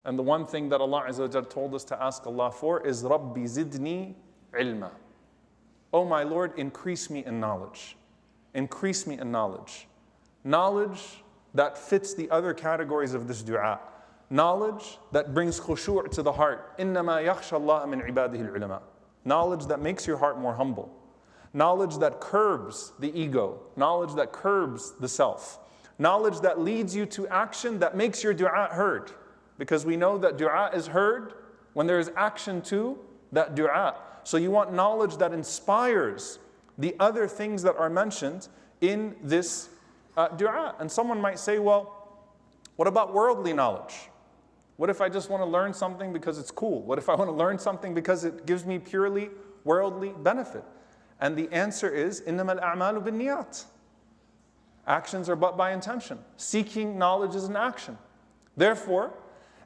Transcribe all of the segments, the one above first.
And the one thing that Allah Azza wa Jal told us to ask Allah for is Rabbi zidni ilma. Oh my Lord, increase me in knowledge. Increase me in knowledge. Knowledge that fits the other categories of this dua. Knowledge that brings khushu' to the heart. إِنَّمَا يَخْشَى اللَّهَ مِنْ عِبَادِهِ الْعُلَمَاء. Knowledge that makes your heart more humble. Knowledge that curbs the ego. Knowledge that curbs the self. Knowledge that leads you to action that makes your dua heard. Because we know that dua is heard when there is action to that dua. So you want knowledge that inspires the other things that are mentioned in this dua. And someone might say, well, what about worldly knowledge? What if I just want to learn something because it's cool? What if I want to learn something because it gives me purely worldly benefit? And the answer is, إِنَّمَا الْأَعْمَالُ بِالنِّيَّاتِ. Actions are but by intention. Seeking knowledge is an action. Therefore,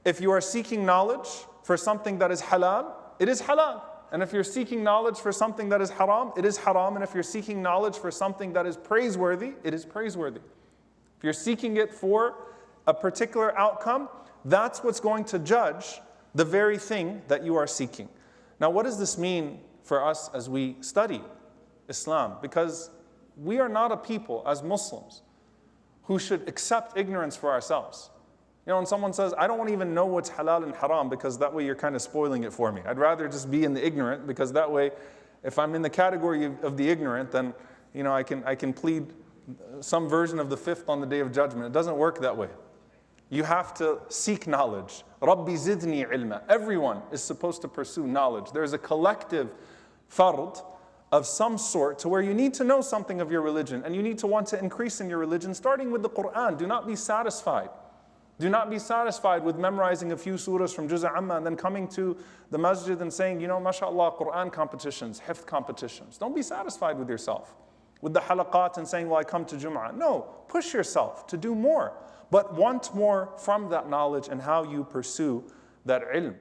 if you are seeking knowledge for something that is halal, it is halal. And if you're seeking knowledge for something that is haram, it is haram. And if you're seeking knowledge for something that is praiseworthy, it is praiseworthy. If you're seeking it for a particular outcome, that's what's going to judge the very thing that you are seeking. Now, what does this mean for us as we study Islam? Because we are not a people as Muslims who should accept ignorance for ourselves. You know, when someone says, I don't even know what's halal and haram because that way you're kind of spoiling it for me. I'd rather just be in the ignorant because that way, if I'm in the category of the ignorant, then you know, I can plead some version of the fifth on the Day of Judgment. It doesn't work that way. You have to seek knowledge. Rabbi zidni ilma. Everyone is supposed to pursue knowledge. There's a collective fard of some sort to where you need to know something of your religion and you need to want to increase in your religion, starting with the Quran. Do not be satisfied. Do not be satisfied with memorizing a few surahs from Juz' Amma and then coming to the masjid and saying, you know, mashallah, Quran competitions, hifth competitions. Don't be satisfied with yourself. With the halaqat and saying, well, I come to Jum'ah. No, push yourself to do more. But want more from that knowledge and how you pursue that ilm.